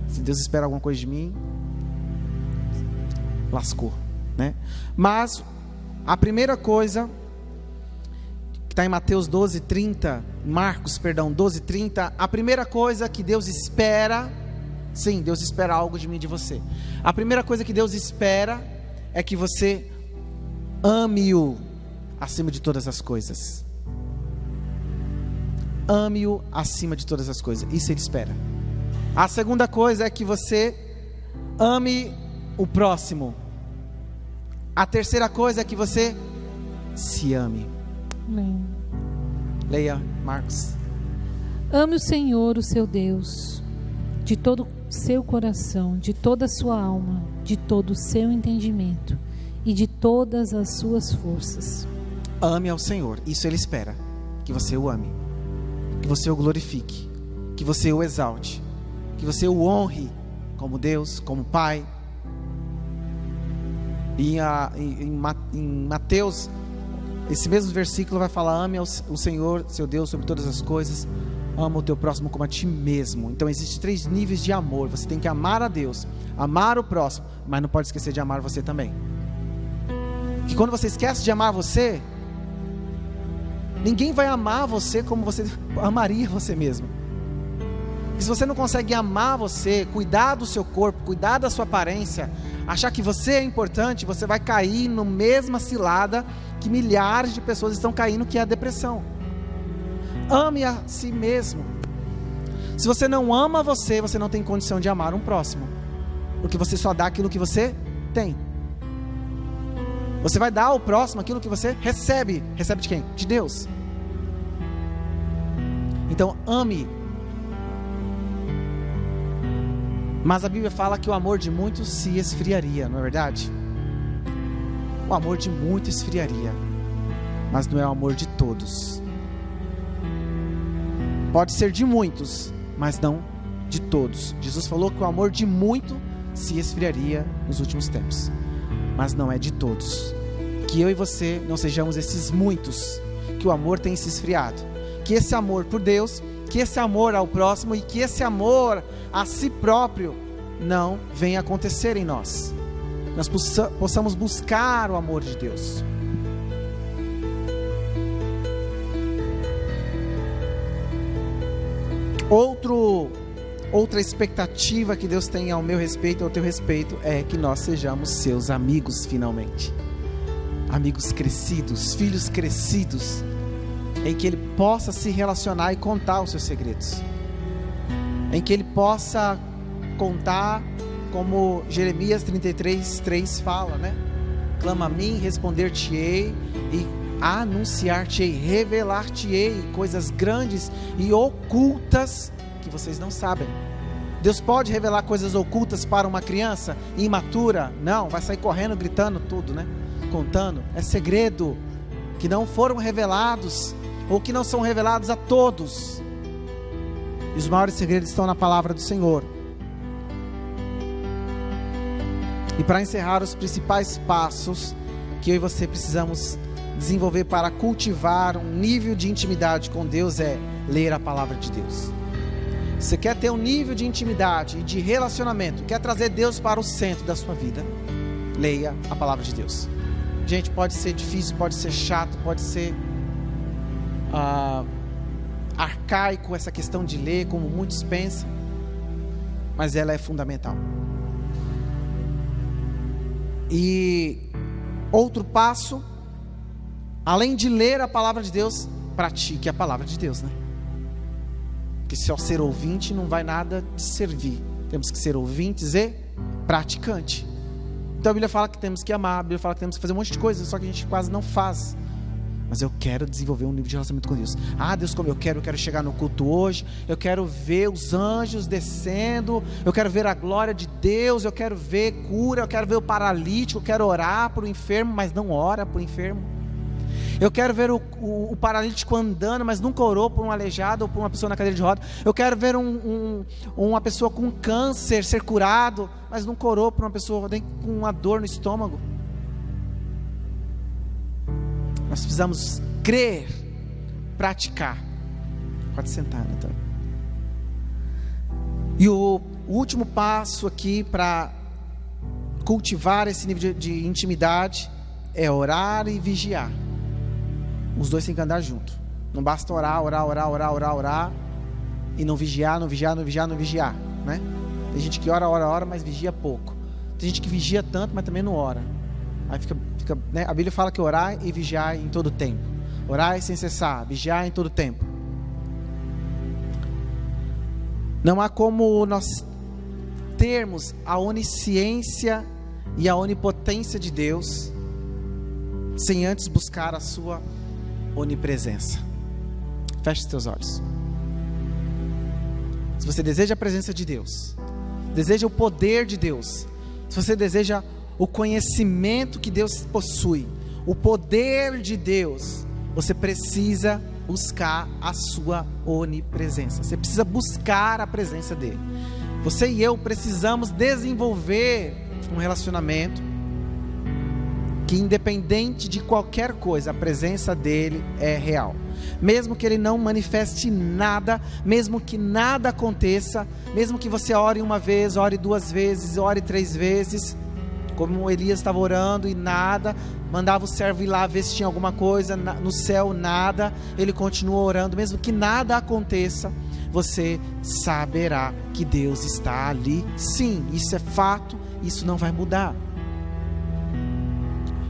se Deus espera alguma coisa de mim, lascou, né? Mas a primeira coisa que está em Mateus 12:30, Marcos 12:30, a primeira coisa que Deus espera, sim, Deus espera algo de mim e de você. A primeira coisa que Deus espera é que você ame-o acima de todas as coisas. Ame-o acima de todas as coisas. Isso Ele espera. A segunda coisa é que você ame o próximo. A terceira coisa é que você se ame. Amém. Leia, Marcos. Ame o Senhor, o seu Deus, de todo o seu coração, de toda a sua alma, de todo o seu entendimento e de todas as suas forças. Ame ao Senhor. Isso Ele espera. Que você o ame, que você o glorifique, que você o exalte, que você o honre como Deus, como Pai. E em Mateus, esse mesmo versículo vai falar: ame o Senhor, seu Deus, sobre todas as coisas, ama o teu próximo como a ti mesmo. Então existem 3 níveis de amor. Você tem que amar a Deus, amar o próximo, mas não pode esquecer de amar você também. Que quando você esquece de amar você, ninguém vai amar você como você amaria você mesmo. E se você não consegue amar você, cuidar do seu corpo, cuidar da sua aparência, achar que você é importante, você vai cair na mesma cilada que milhares de pessoas estão caindo, que é a depressão. Ame a si mesmo. Se você não ama você, você não tem condição de amar um próximo, porque você só dá aquilo que você tem. Você vai dar ao próximo aquilo que você recebe. Recebe de quem? De Deus. Então ame. Mas a Bíblia fala que o amor de muitos se esfriaria, não é verdade? O amor de muitos esfriaria, mas não é o amor de todos. Pode ser de muitos, mas não de todos. Jesus falou que o amor de muito se esfriaria nos últimos tempos, mas não é de todos. Que eu e você não sejamos esses muitos que o amor tem se esfriado. Que esse amor por Deus, que esse amor ao próximo e que esse amor a si próprio não venha acontecer em nós. Nós possamos buscar o amor de Deus. Outra expectativa que Deus tem ao meu respeito, ao teu respeito, é que nós sejamos seus amigos finalmente. Amigos crescidos, filhos crescidos, em que Ele possa se relacionar e contar os seus segredos, em que Ele possa contar, como Jeremias 33:3 fala, né? Clama a mim, responder-te-ei e anunciar-te-ei, revelar-te-ei coisas grandes e ocultas que vocês não sabem. Deus pode revelar coisas ocultas para uma criança imatura? Não, vai sair correndo, gritando tudo, né? Contando. É segredo que não foram revelados, ou que não são revelados a todos. E os maiores segredos estão na palavra do Senhor. E para encerrar, os principais passos que eu e você precisamos desenvolver para cultivar um nível de intimidade com Deus é ler a palavra de Deus. Se você quer ter um nível de intimidade e de relacionamento, quer trazer Deus para o centro da sua vida, leia a palavra de Deus. Gente, pode ser difícil, pode ser chato, pode ser arcaico essa questão de ler, como muitos pensam, mas ela é fundamental. E outro passo, além de ler a palavra de Deus, pratique a palavra de Deus, né? Porque só ser ouvinte não vai nada de servir. Temos que ser ouvintes e praticantes. Então a Bíblia fala que temos que amar, a Bíblia fala que temos que fazer um monte de coisas, só que a gente quase não faz. Mas eu quero desenvolver um nível de relacionamento com Deus. Deus, como eu quero chegar no culto hoje, eu quero ver os anjos descendo, eu quero ver a glória de Deus, eu quero ver cura, eu quero ver o paralítico, eu quero orar por o enfermo, mas não ora por o enfermo. Eu quero ver o paralítico andando, mas nunca orou por um aleijado ou por uma pessoa na cadeira de roda. Eu quero ver uma pessoa com câncer ser curado, mas nunca orou por uma pessoa nem com uma dor no estômago. Nós precisamos crer, praticar. Pode sentar, Natália. E o último passo aqui para cultivar esse nível de intimidade é orar e vigiar. Os dois têm que andar junto. Não basta orar e não vigiar, né? Tem gente que ora, mas vigia pouco. Tem gente que vigia tanto, mas também não ora. Aí fica, né? A Bíblia fala que orar e vigiar em todo tempo. Orar sem cessar, vigiar em todo tempo. Não há como nós termos a onisciência e a onipotência de Deus sem antes buscar a sua onipresença. Feche os teus olhos. Se você deseja a presença de Deus, deseja o poder de Deus, se você deseja o conhecimento que Deus possui, o poder de Deus, você precisa buscar a sua onipresença. Você precisa buscar a presença dele. Você e eu precisamos desenvolver um relacionamento que, independente de qualquer coisa, a presença dele é real. Mesmo que ele não manifeste nada, mesmo que nada aconteça, mesmo que você ore uma vez, ore duas vezes, ore 3 vezes, como Elias estava orando e nada, mandava o servo ir lá ver se tinha alguma coisa, no céu nada, ele continua orando, mesmo que nada aconteça, você saberá que Deus está ali. Sim, isso é fato, isso não vai mudar.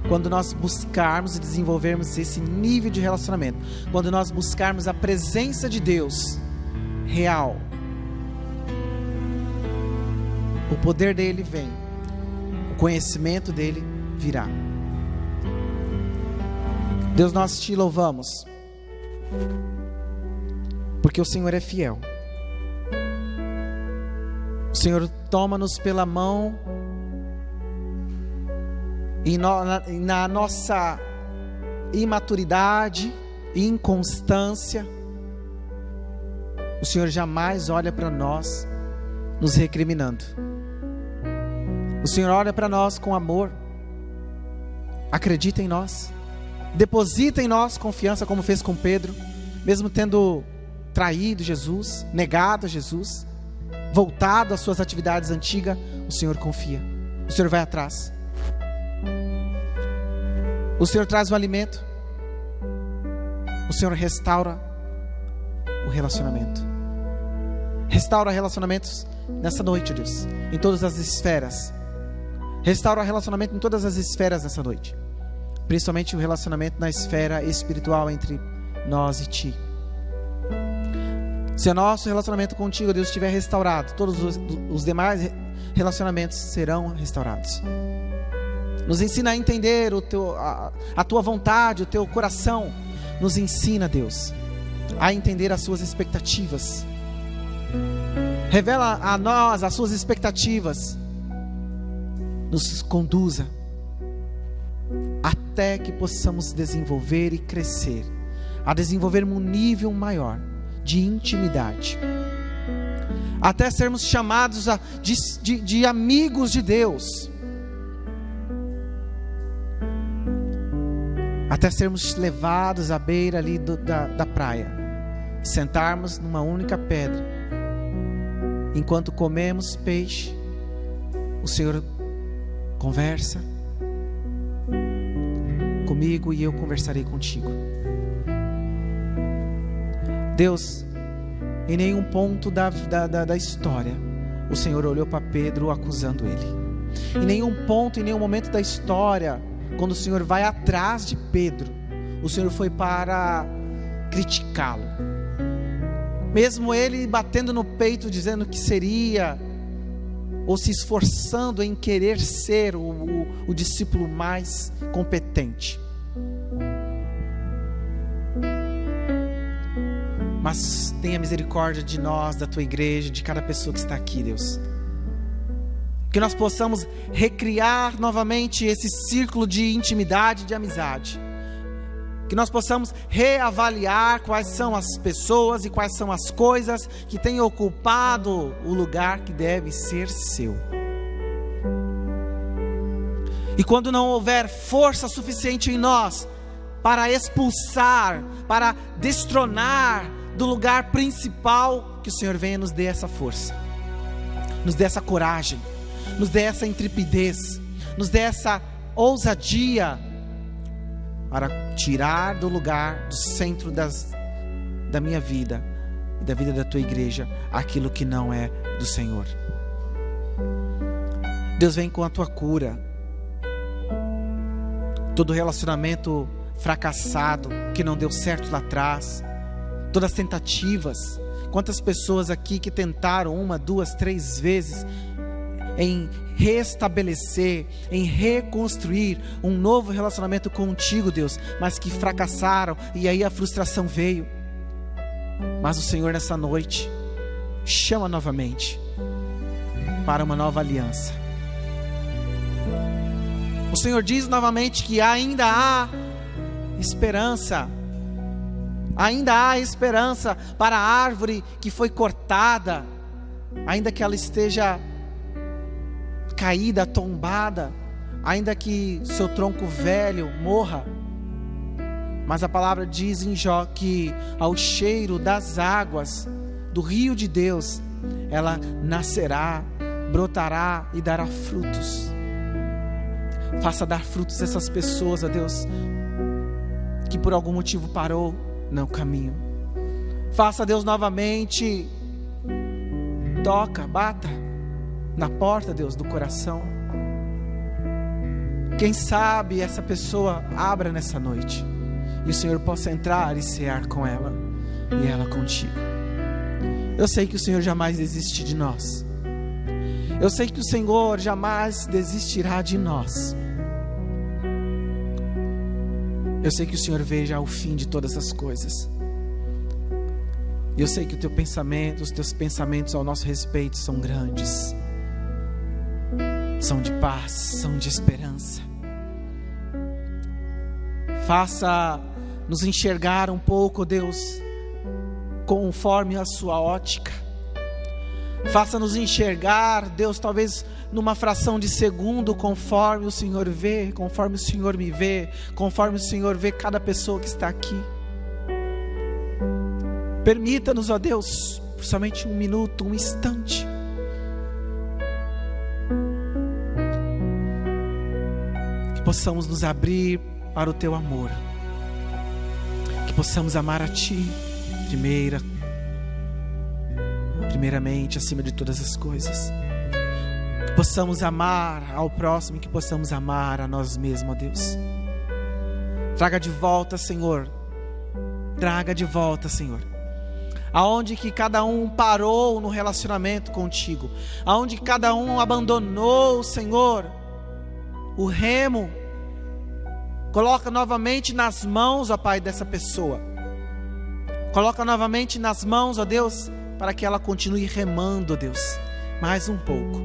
Quando nós buscarmos e desenvolvermos esse nível de relacionamento, quando nós buscarmos a presença de Deus real, o poder dele vem, o conhecimento dele virá. Deus, nós te louvamos, porque o Senhor é fiel. O Senhor toma-nos pela mão e na nossa imaturidade e inconstância, o Senhor jamais olha para nós nos recriminando. O Senhor olha para nós com amor, acredita em nós, deposita em nós confiança, como fez com Pedro, mesmo tendo traído Jesus, negado a Jesus, voltado às suas atividades antigas, o Senhor confia, o Senhor vai atrás. O Senhor traz o alimento, o Senhor restaura o relacionamento. Restaura relacionamentos nessa noite, Deus, em todas as esferas. Restaura o relacionamento em todas as esferas nessa noite, principalmente o relacionamento na esfera espiritual entre nós e Ti. Se o nosso relacionamento contigo, Deus, estiver restaurado, todos os demais relacionamentos serão restaurados. Nos ensina a entender a Tua vontade, o Teu coração. Nos ensina, Deus, a entender as Suas expectativas. Revela a nós as Suas expectativas. Nos conduza até que possamos desenvolver e crescer, a desenvolver um nível maior de intimidade, até sermos chamados de amigos de Deus, até sermos levados à beira ali da praia, sentarmos numa única pedra, enquanto comemos peixe, o Senhor conversa, comigo e eu conversarei contigo. Deus, em nenhum ponto da história, o Senhor olhou para Pedro acusando ele. Em nenhum ponto, em nenhum momento da história, quando o Senhor vai atrás de Pedro, o Senhor foi para criticá-lo. Mesmo ele batendo no peito, dizendo que seria, ou se esforçando em querer ser o discípulo mais competente. Mas tenha misericórdia de nós, da tua igreja, de cada pessoa que está aqui, Deus. Que nós possamos recriar novamente esse círculo de intimidade, de amizade. Que nós possamos reavaliar quais são as pessoas e quais são as coisas que têm ocupado o lugar que deve ser seu. E quando não houver força suficiente em nós para expulsar, para destronar do lugar principal, que o Senhor venha nos dê essa força, nos dê essa coragem, nos dê essa intrepidez, nos dê essa ousadia para tirar do lugar, do centro da minha vida e da vida da tua igreja, aquilo que não é do Senhor. Deus, vem com a tua cura. Todo relacionamento fracassado, que não deu certo lá atrás, todas as tentativas, quantas pessoas aqui que tentaram 1, 2, 3 vezes em restabelecer, em reconstruir um novo relacionamento contigo, Deus, mas que fracassaram, e aí a frustração veio. Mas o Senhor nessa noite chama novamente para uma nova aliança. O Senhor diz novamente que ainda há esperança. Ainda há esperança para a árvore que foi cortada, ainda que ela esteja caída, tombada, ainda que seu tronco velho morra. Mas a palavra diz em Jó que ao cheiro das águas do rio de Deus, ela nascerá, brotará e dará frutos. Faça dar frutos a essas pessoas, ó Deus, que por algum motivo parou no caminho. Faça, Deus, novamente. Toca, bata na porta, Deus, do coração. Quem sabe essa pessoa abra nessa noite e o Senhor possa entrar e cear com ela e ela contigo. Eu sei que o Senhor jamais desiste de nós. Eu sei que o Senhor jamais desistirá de nós. Eu sei que o Senhor veja o fim de todas as coisas. Eu sei que os teus pensamentos ao nosso respeito são grandes. São de paz, são de esperança. Faça-nos enxergar um pouco, Deus, conforme a sua ótica. Faça-nos enxergar, Deus, talvez numa fração de segundo, conforme o Senhor vê, conforme o Senhor me vê, conforme o Senhor vê cada pessoa que está aqui. Permita-nos, ó Deus, por somente 1 minuto, 1 instante, que possamos nos abrir para o Teu amor, que possamos amar a Ti primeiramente, acima de todas as coisas, que possamos amar ao próximo, que possamos amar a nós mesmos, ó Deus. Traga de volta, Senhor, aonde que cada um parou no relacionamento contigo, aonde que cada um abandonou, Senhor, o remo, coloca novamente nas mãos, ó Pai, dessa pessoa. Coloca novamente nas mãos, ó Deus, para que ela continue remando, ó Deus, mais um pouco.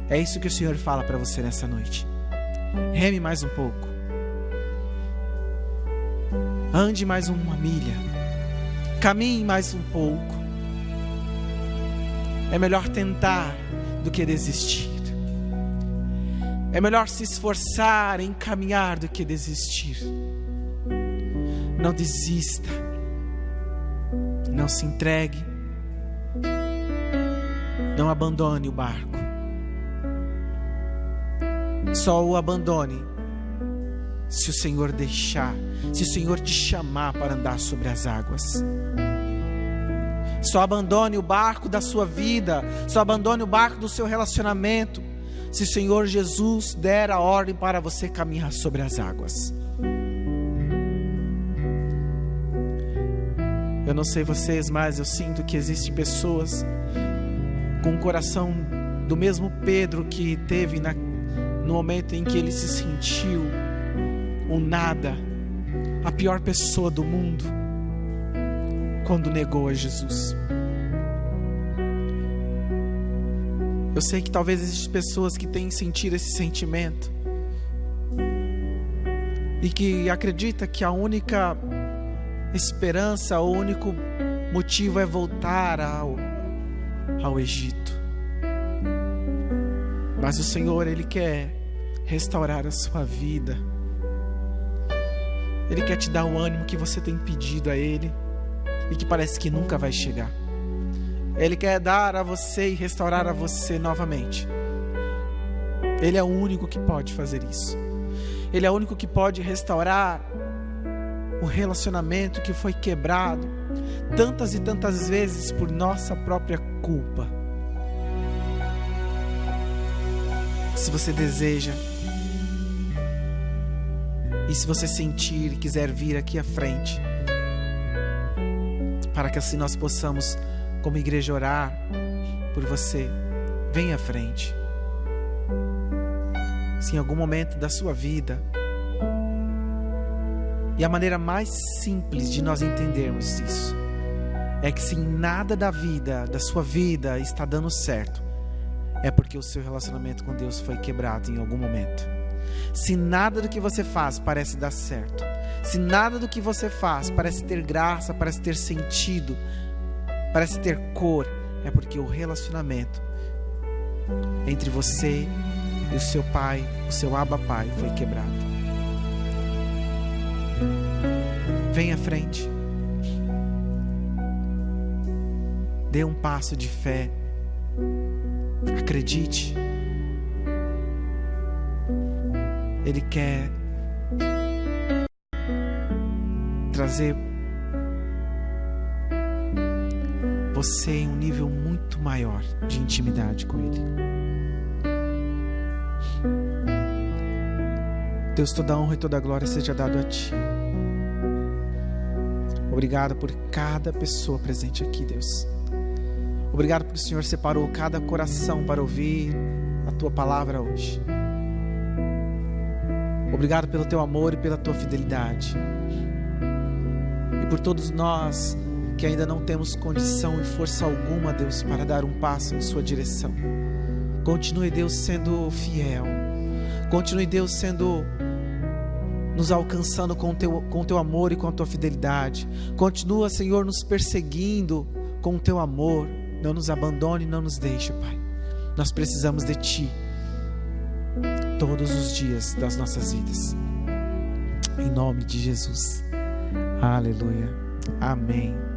É isso que o Senhor fala para você nessa noite. Reme mais um pouco. Ande mais uma milha. Caminhe mais um pouco. É melhor tentar do que desistir. É melhor se esforçar em caminhar do que desistir. Não desista. Não se entregue. Não abandone o barco. Só o abandone se o Senhor deixar, se o Senhor te chamar para andar sobre as águas. Só abandone o barco da sua vida, só abandone o barco do seu relacionamento, se o Senhor Jesus der a ordem para você caminhar sobre as águas. Eu não sei vocês, mas eu sinto que existem pessoas com o coração do mesmo Pedro que teve no momento em que ele se sentiu um nada, a pior pessoa do mundo, quando negou a Jesus. Eu sei que talvez existem pessoas que têm sentido esse sentimento e que acredita que a única esperança, o único motivo é voltar ao Egito. Mas o Senhor, Ele quer restaurar a sua vida. Ele quer te dar o ânimo que você tem pedido a Ele e que parece que nunca vai chegar. Ele quer dar a você e restaurar a você novamente. Ele é o único que pode fazer isso. Ele é o único que pode restaurar o relacionamento que foi quebrado tantas e tantas vezes por nossa própria culpa. Se você deseja, e se você sentir e quiser vir aqui à frente, para que assim nós possamos, como igreja, orar por você, venha à frente. Se em algum momento da sua vida, e a maneira mais simples de nós entendermos isso, é que se nada da vida, da sua vida está dando certo, é porque o seu relacionamento com Deus foi quebrado em algum momento. Se nada do que você faz parece dar certo, se nada do que você faz parece ter graça, parece ter sentido, parece ter cor, é porque o relacionamento entre você e o seu pai, o seu Abba Pai, foi quebrado. Venha à frente, dê um passo de fé, acredite. Ele quer trazer você em um nível muito maior de intimidade com Ele. Deus, toda a honra e toda a glória seja dado a Ti. Obrigado por cada pessoa presente aqui, Deus. Obrigado porque o Senhor separou cada coração para ouvir a Tua palavra hoje. Obrigado pelo Teu amor e pela Tua fidelidade. E por todos nós que ainda não temos condição e força alguma, Deus, para dar um passo em Sua direção. Continue, Deus, sendo fiel. Continue, Deus, nos alcançando com o Teu amor e com a Tua fidelidade. Continua, Senhor, nos perseguindo com o Teu amor. Não nos abandone, não nos deixe, Pai. Nós precisamos de Ti todos os dias das nossas vidas. Em nome de Jesus. Aleluia. Amém.